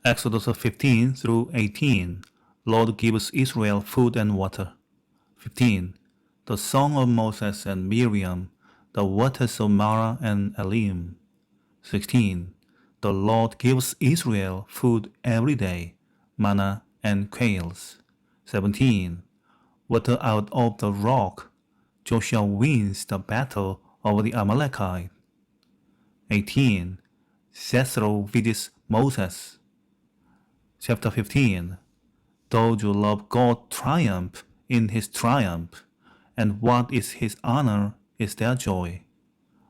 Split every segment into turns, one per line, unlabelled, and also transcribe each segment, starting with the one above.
Exodus 15 through 18. Lord gives Israel food and water. 15. The song of Moses and Miriam, the waters of Marah and Elim. 16. The Lord gives Israel food every day, manna and quails. 17. Water out of the rock, Joshua wins the battle over the Amalekite. 18. Jethro visits Moses. Chapter 15. Those who love God triumph in his triumph, and what is his honor is their joy.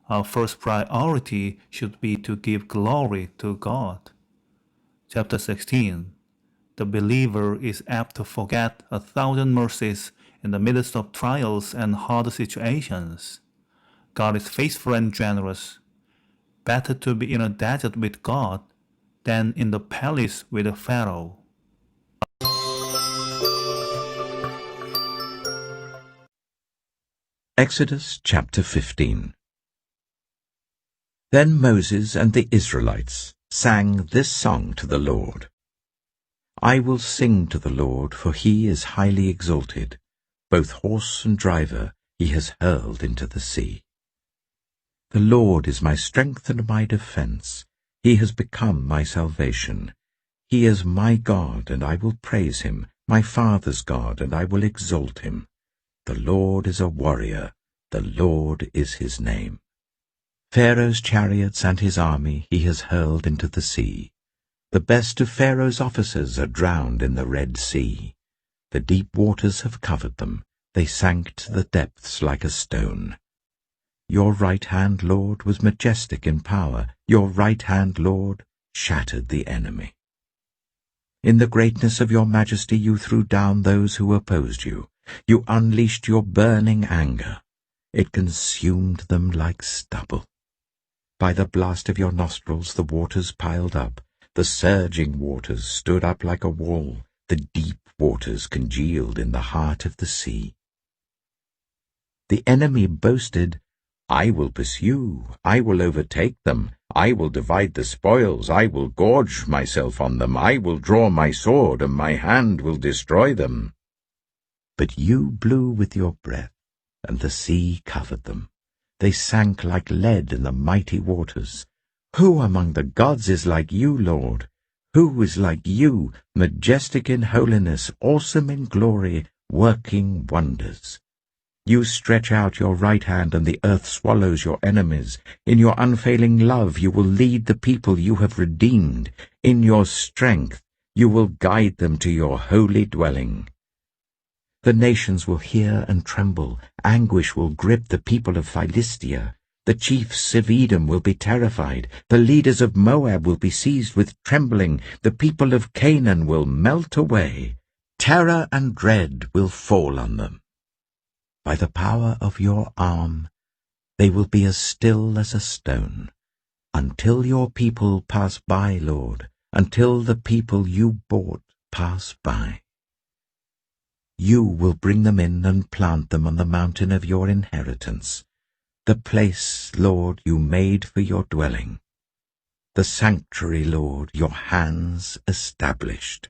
Our first priority should be to give glory to God. Chapter 16. The believer is apt to forget 1,000 mercies in the midst of trials and hard situations. God is faithful and generous. Better to be in a desert with God than in the palace with a Pharaoh.
Exodus chapter 15. Then Moses and the Israelites sang this song to the Lord. I will sing to the Lord, for he is highly exalted. Both horse and driver he has hurled into the sea. The Lord is my strength and my defense. He has become my salvation. He is my God, and I will praise him, my father's God, and I will exalt him. The Lord is a warrior. The Lord is his name. Pharaoh's chariots and his army he has hurled into the sea. The best of Pharaoh's officers are drowned in the Red Sea. The deep waters have covered them. They sank to the depths like a stone. Your right hand, Lord, was majestic in power. Your right hand, Lord, shattered the enemy. In the greatness of your majesty you threw down those who opposed you. You unleashed your burning anger. It consumed them like stubble. By the blast of your nostrils the waters piled up. The surging waters stood up like a wall. The deep waters congealed in the heart of the sea. The enemy boasted, I will pursue, I will overtake them, I will divide the spoils, I will gorge myself on them, I will draw my sword, and my hand will destroy them. But you blew with your breath, and the sea covered them. They sank like lead in the mighty waters. Who among the gods is like you, Lord? Who is like you, majestic in holiness, awesome in glory, working wonders? You stretch out your right hand, and the earth swallows your enemies. In your unfailing love you will lead the people you have redeemed. In your strength you will guide them to your holy dwelling. The nations will hear and tremble. Anguish will grip the people of Philistia. The chiefs of Edom will be terrified. The leaders of Moab will be seized with trembling. The people of Canaan will melt away. Terror and dread will fall on them. By the power of your arm, they will be as still as a stone. Until your people pass by, Lord, until the people you bought pass by. You will bring them in and plant them on the mountain of your inheritance, the place, Lord, you made for your dwelling, the sanctuary, Lord, your hands established.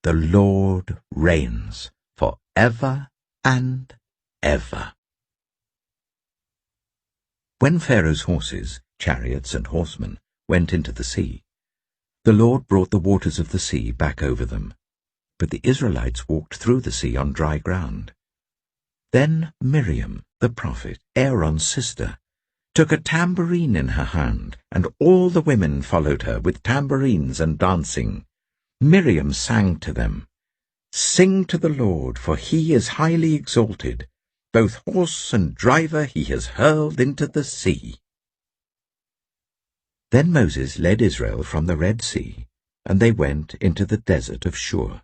The Lord reigns for ever and ever. When Pharaoh's horses, chariots, and horsemen went into the sea, the Lord brought the waters of the sea back over them. But the Israelites walked through the sea on dry ground. Then Miriam, the prophet, Aaron's sister, took a tambourine in her hand, and all the women followed her with tambourines and dancing. Miriam sang to them, Sing to the Lord, for he is highly exalted. Both horse and driver he has hurled into the sea. Then Moses led Israel from the Red Sea, and they went into the desert of Shur.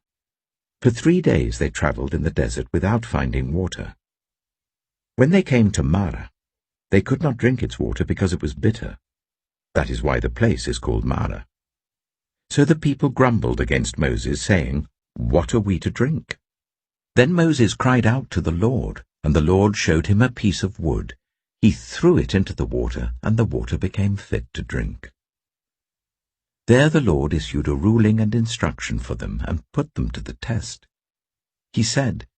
For 3 days they travelled in the desert without finding water. When they came to Marah, they could not drink its water because it was bitter. That is why the place is called Marah. So the people grumbled against Moses, saying, What are we to drink? Then Moses cried out to the Lord, and the Lord showed him a piece of wood. He threw it into the water, and the water became fit to drink. There the Lord issued a ruling and instruction for them and put them to the test. He said,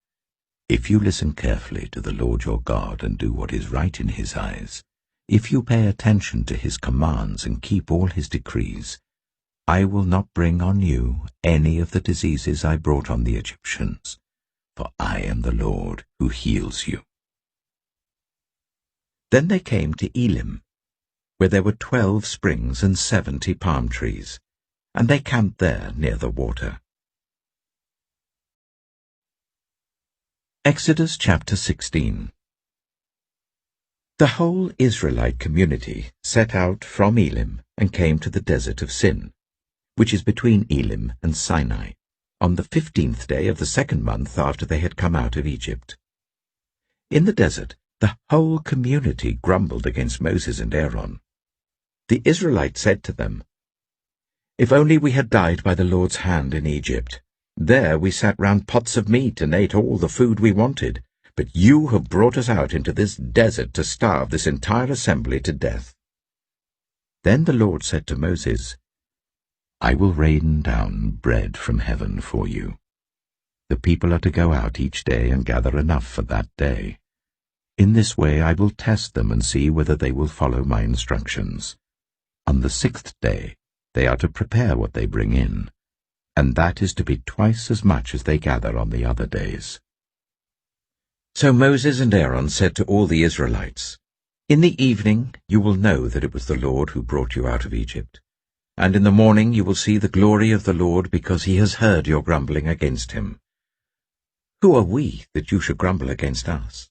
"If you listen carefully to the Lord your God and do what is right in his eyes, if you pay attention to his commands and keep all his decrees, I will not bring on you any of the diseases I brought on the Egyptians, for I am the Lord who heals you." Then they came to Elim, where there were 12 springs and 70 palm trees, and they camped there near the water. Exodus chapter 16. The whole Israelite community set out from Elim and came to the desert of Sin, which is between Elim and Sinai, on the 15th day of the 2nd month after they had come out of Egypt. In the desert, the whole community grumbled against Moses and Aaron. The Israelites said to them, "If only we had died by the Lord's hand in Egypt. There we sat round pots of meat and ate all the food we wanted, but you have brought us out into this desert to starve this entire assembly to death." Then the Lord said to Moses, "I will rain down bread from heaven for you. The people are to go out each day and gather enough for that day. In this way I will test them and see whether they will follow my instructions. On the 6th day they are to prepare what they bring in, and that is to be twice as much as they gather on the other days." So Moses and Aaron said to all the Israelites, "In the evening you will know that it was the Lord who brought you out of Egypt, and in the morning you will see the glory of the Lord, because he has heard your grumbling against him. Who are we that you should grumble against us?"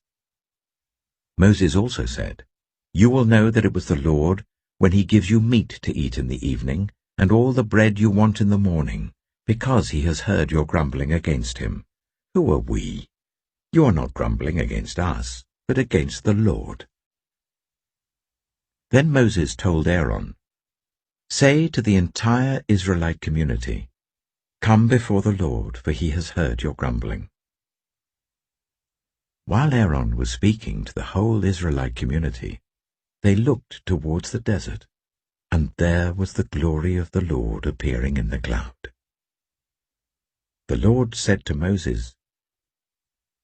Moses also said, "You will know that it was the Lord when he gives you meat to eat in the evening, and all the bread you want in the morning, because he has heard your grumbling against him. Who are we? You are not grumbling against us, but against the Lord." Then Moses told Aaron, "Say to the entire Israelite community, 'Come before the Lord, for he has heard your grumbling.'" While Aaron was speaking to the whole Israelite community, they looked towards the desert, and there was the glory of the Lord appearing in the cloud. The Lord said to Moses,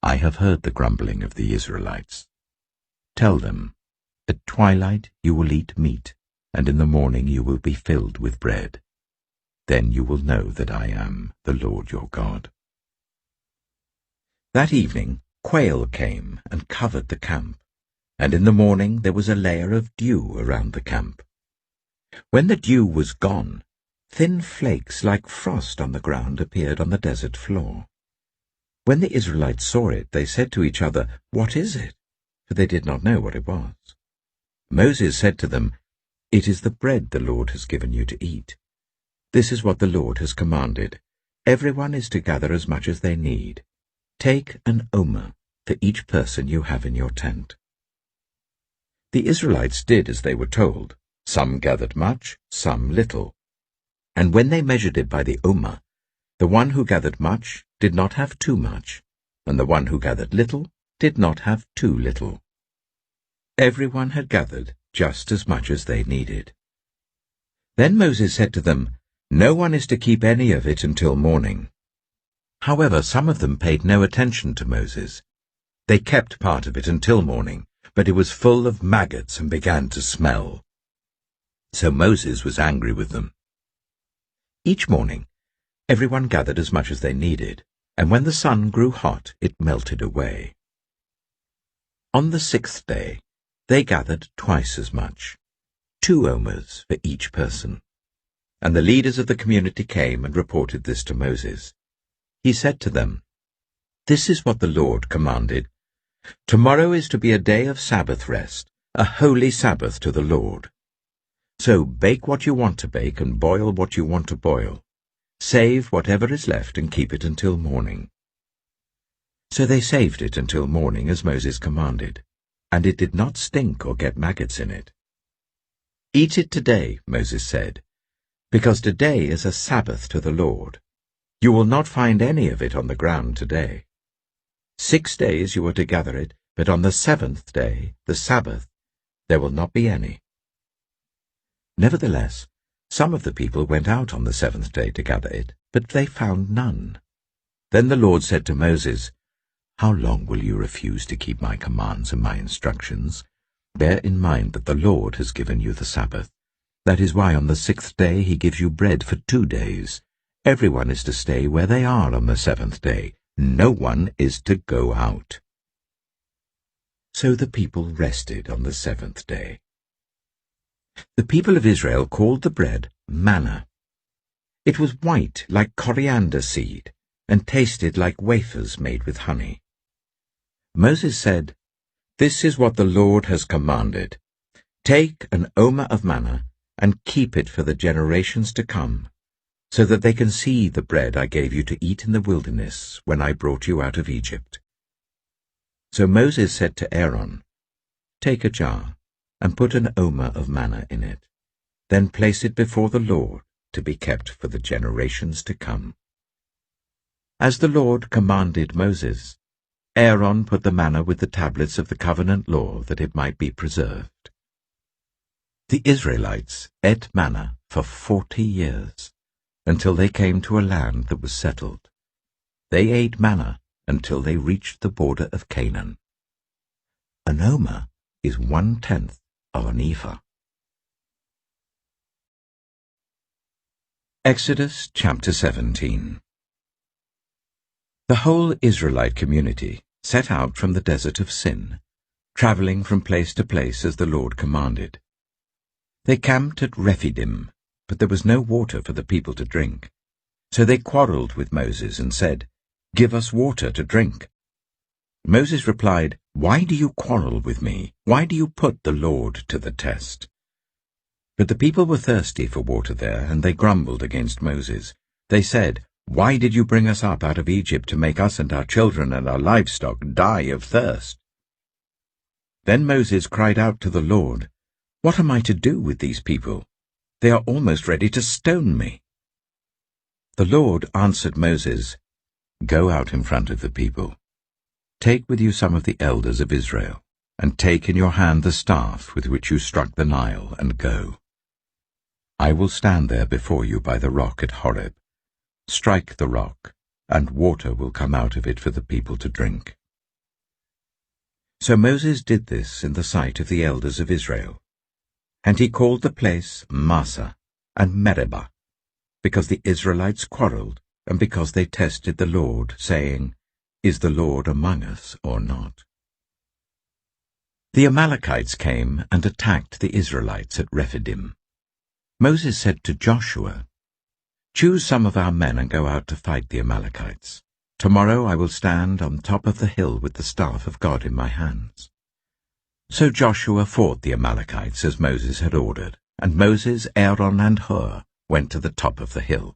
"I have heard the grumbling of the Israelites. Tell them, at twilight you will eat meat, and in the morning you will be filled with bread. Then you will know that I am the Lord your God." That evening quail came and covered the camp, and in the morning there was a layer of dew around the camp. When the dew was gone, thin flakes like frost on the ground appeared on the desert floor. When the Israelites saw it, they said to each other, "What is it?" For they did not know what it was. Moses said to them, "It is the bread the Lord has given you to eat. This is what the Lord has commanded. Everyone is to gather as much as they need. Take an omer for each person you have in your tent." The Israelites did as they were told. Some gathered much, some little. And when they measured it by the omer, the one who gathered much did not have too much, and the one who gathered little did not have too little. Everyone had gathered just as much as they needed. Then Moses said to them, "No one is to keep any of it until morning." However, some of them paid no attention to Moses. They kept part of it until morning, but it was full of maggots and began to smell. So Moses was angry with them. Each morning, everyone gathered as much as they needed, and when the sun grew hot, it melted away. On the 6th day, they gathered twice as much, 2 omers for each person. And the leaders of the community came and reported this to Moses. He said to them, "This is what the Lord commanded. Tomorrow is to be a day of Sabbath rest, a holy Sabbath to the Lord. So bake what you want to bake and boil what you want to boil. Save whatever is left and keep it until morning." So they saved it until morning as Moses commanded, and it did not stink or get maggots in it. "Eat it today," Moses said, "because today is a Sabbath to the Lord. You will not find any of it on the ground today. 6 days you are to gather it, but on the 7th day, the Sabbath, there will not be any." Nevertheless, Some of the people went out on the seventh day to gather it, but they found none. Then the Lord said to Moses, "How long will you refuse to keep my commands and my instructions? Bear in mind that the Lord has given you the Sabbath. That is why on the sixth day he gives you bread for 2 days. Everyone is to stay where they are on the seventh day. No one is to go out." So the people rested on the seventh day. The people of Israel called the bread manna. It was white like coriander seed and tasted like wafers made with honey. Moses said, "This is what the Lord has commanded. Take an omer of manna and keep it for the generations to come, so that they can see the bread I gave you to eat in the wilderness when I brought you out of Egypt." So Moses said to Aaron, "Take a jar and put an omer of manna in it. Then place it before the Lord to be kept for the generations to come." As the Lord commanded Moses, Aaron put the manna with the tablets of the covenant law that it might be preserved. The Israelites ate manna for 40 years, until they came to a land that was settled. They ate manna until they reached the border of Canaan. An omer is 1/10 of an ephah. Exodus chapter 17. The whole Israelite community set out from the desert of Sin, traveling from place to place as the Lord commanded. They camped at Rephidim, but there was no water for the people to drink. So they quarreled with Moses and said, "Give us water to drink." Moses replied, "Why do you quarrel with me? Why do you put the Lord to the test?" But the people were thirsty for water there, and they grumbled against Moses. They said, "Why did you bring us up out of Egypt to make us and our children and our livestock die of thirst?" Then Moses cried out to the Lord, "What am I to do with these people? They are almost ready to stone me." The Lord answered Moses, "Go out in front of the people. Take with you some of the elders of Israel, and take in your hand the staff with which you struck the Nile, and go. I will stand there before you by the rock at Horeb. Strike the rock, and water will come out of it for the people to drink." So Moses did this in the sight of the elders of Israel. And he called the place Massah and Meribah, because the Israelites quarreled, and because they tested the Lord, saying, "Is the Lord among us or not?" The Amalekites came and attacked the Israelites at Rephidim. Moses said to Joshua, "Choose some of our men and go out to fight the Amalekites. Tomorrow I will stand on top of the hill with the staff of God in my hands." So Joshua fought the Amalekites as Moses had ordered, and Moses, Aaron, and Hur went to the top of the hill.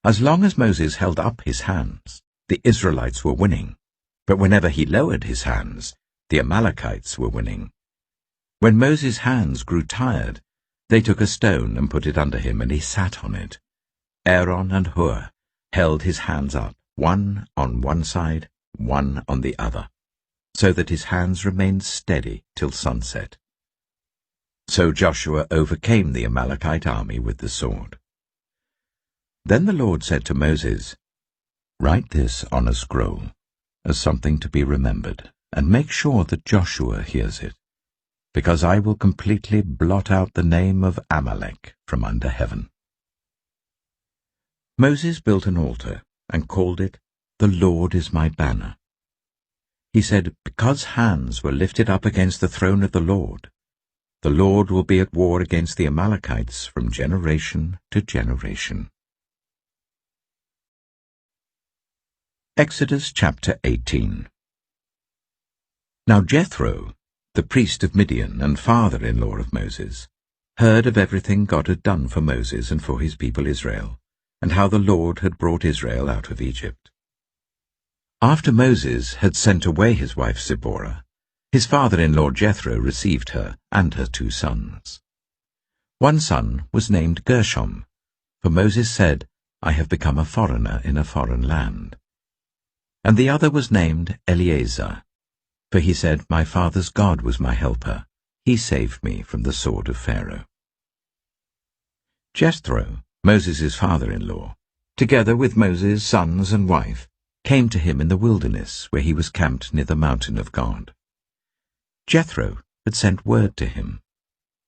As long as Moses held up his hands, the Israelites were winning, but whenever he lowered his hands, the Amalekites were winning. When Moses' hands grew tired, they took a stone and put it under him, and he sat on it. Aaron and Hur held his hands up, one on one side, one on the other, so that his hands remained steady till sunset. So Joshua overcame the Amalekite army with the sword. Then the Lord said to Moses, "Write this on a scroll, as something to be remembered, and make sure that Joshua hears it, because I will completely blot out the name of Amalek from under heaven." Moses built an altar and called it, "The Lord is my banner." He said, because hands were lifted up against the throne of the Lord will be at war against the Amalekites from generation to generation. Exodus chapter 18. Now Jethro, the priest of Midian and father-in-law of Moses, heard of everything God had done for Moses and for his people Israel, and how the Lord had brought Israel out of Egypt. After Moses had sent away his wife Zipporah, his father-in-law Jethro received her and her 2 sons. One son was named Gershom, for Moses said, "I have become a foreigner in a foreign land." And the other was named Eleazar, for he said, "My father's God was my helper. He saved me from the sword of Pharaoh." Jethro, Moses' father-in-law, together with Moses' sons and wife, came to him in the wilderness where he was camped near the mountain of God. Jethro had sent word to him,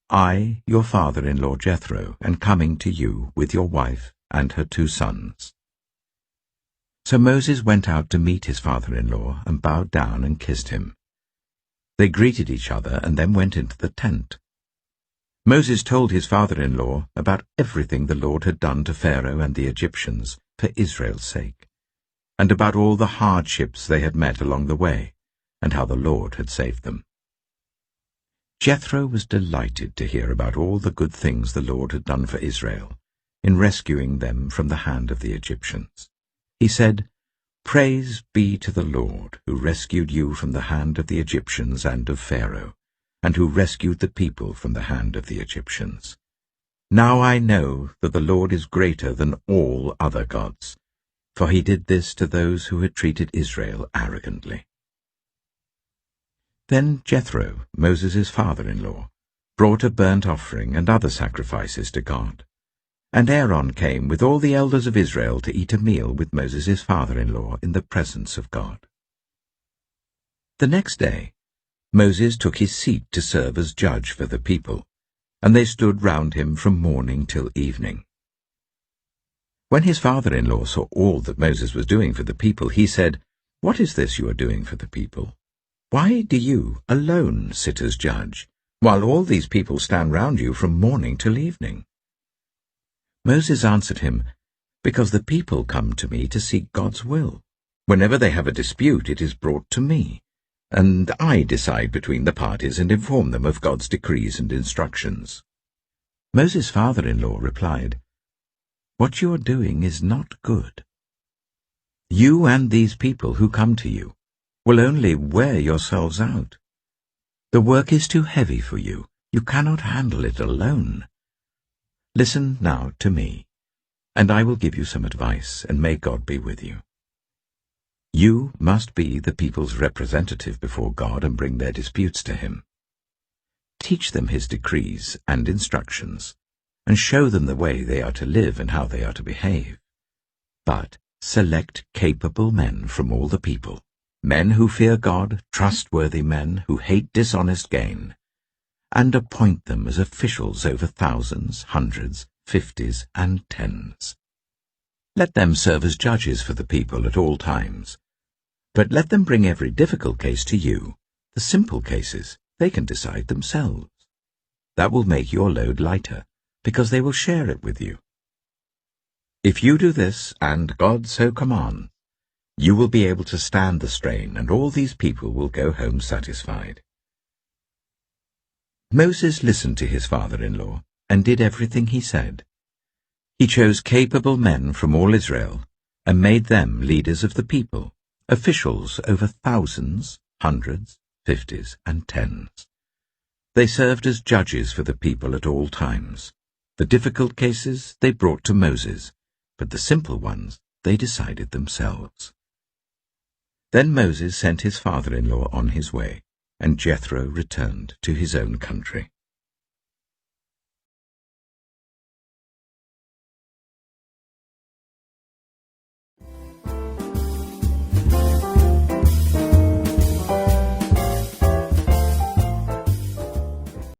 "I, your father-in-law Jethro, am coming to you with your wife and her 2 sons." So Moses went out to meet his father-in-law and bowed down and kissed him. They greeted each other and then went into the tent. Moses told his father-in-law about everything the Lord had done to Pharaoh and the Egyptians for Israel's sake, and about all the hardships they had met along the way, and how the Lord had saved them. Jethro was delighted to hear about all the good things the Lord had done for Israel in rescuing them from the hand of the Egyptians. He said, "Praise be to the Lord, who rescued you from the hand of the Egyptians and of Pharaoh, and who rescued the people from the hand of the Egyptians. Now I know that the Lord is greater than all other gods, for he did this to those who had treated Israel arrogantly." Then Jethro, Moses' father-in-law, brought a burnt offering and other sacrifices to God. And Aaron came with all the elders of Israel to eat a meal with Moses' father-in-law in the presence of God. The next day, Moses took his seat to serve as judge for the people, and they stood round him from morning till evening. When his father-in-law saw all that Moses was doing for the people, he said, "What is this you are doing for the people? Why do you alone sit as judge, while all these people stand round you from morning till evening?" Moses answered him, "Because the people come to me to seek God's will. Whenever they have a dispute, it is brought to me, and I decide between the parties and inform them of God's decrees and instructions." Moses' father-in-law replied, "What you are doing is not good. You and these people who come to you will only wear yourselves out. The work is too heavy for you. You cannot handle it alone. Listen now to me, and I will give you some advice, and may God be with you. You must be the people's representative before God and bring their disputes to him. Teach them his decrees and instructions, and show them the way they are to live and how they are to behave. But select capable men from all the people, men who fear God, trustworthy men who hate dishonest gain, and appoint them as officials over thousands, hundreds, 50s, and 10s. Let them serve as judges for the people at all times. But let them bring every difficult case to you. The simple cases they can decide themselves. That will make your load lighter, because they will share it with you. If you do this, and God so commands, you will be able to stand the strain, and all these people will go home satisfied." Moses listened to his father-in-law and did everything he said. He chose capable men from all Israel and made them leaders of the people, officials over thousands, hundreds, 50s, and 10s. They served as judges for the people at all times. The difficult cases they brought to Moses, but the simple ones they decided themselves. Then Moses sent his father-in-law on his way, and Jethro returned to his own country.